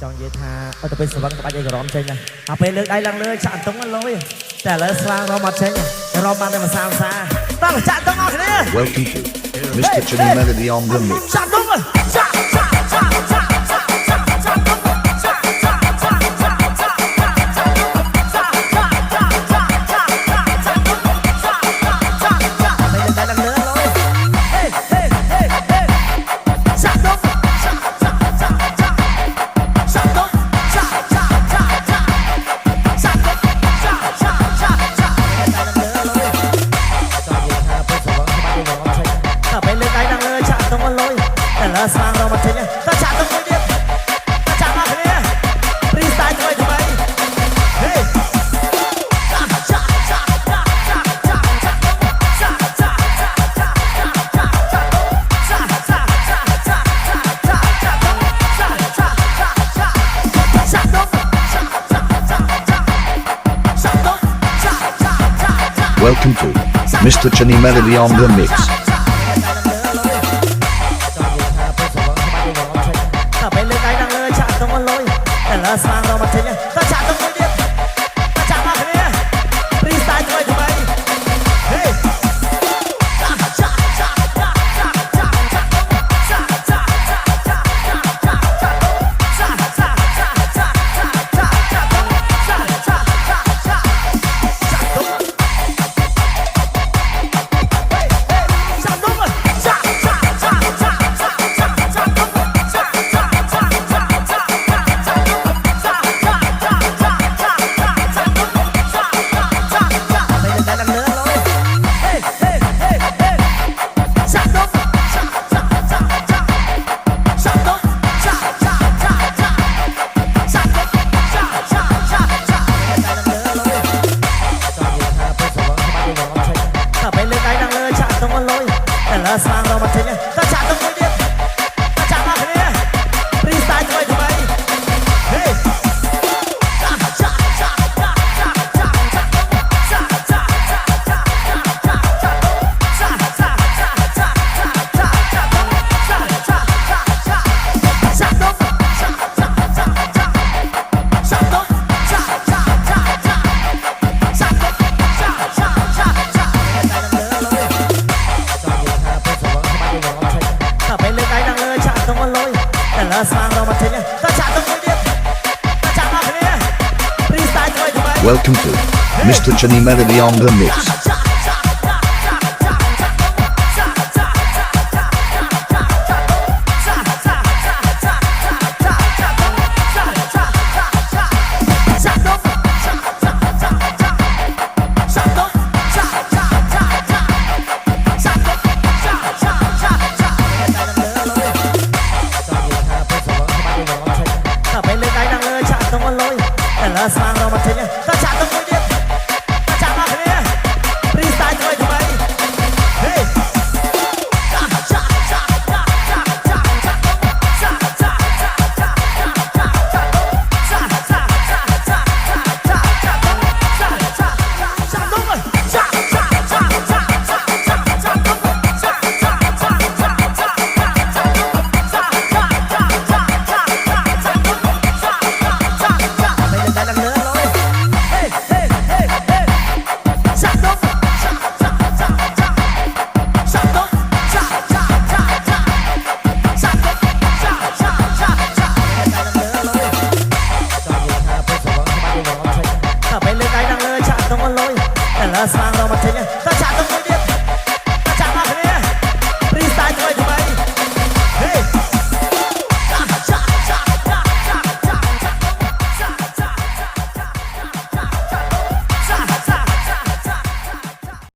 trong vậy tha ở bên sân bóng các bạn chơi gồm chơi nha à bên lưới đây lần lưới chặn tung ăn lốiแต่lưới sang rô mặt chơi nha rô mặt đây mà sao xa ta là chặn tung ngon thế này Welcome to Mr. Chunny Melody on the mix. chặn tung rồi sang rô mặt chơi nha ta chạm tung một điểm ta chạm vào thế này freestyle thôi thì mày hey Welcome to Mr. Chunny Melody on the mix. sang rô mặt chơi nha ta chạm tung một điểm ta chạm vào thế này freestyle thôi thì mày hey sang rô mặt chơi nha ta chạm tung một điểm ta chạm vào thế này freestyle thôi thì mày hey sang rô mặt chơi nha ta chạm tung một điểm ta chạm vào thế này freestyle thôi thì mày Welcome to Mr. Chunny Melody on the mix. sang rô mặt chơi nha ta chạm tung một điểm ta chạm vào thế này freestyle thôi thì mày hey sang rô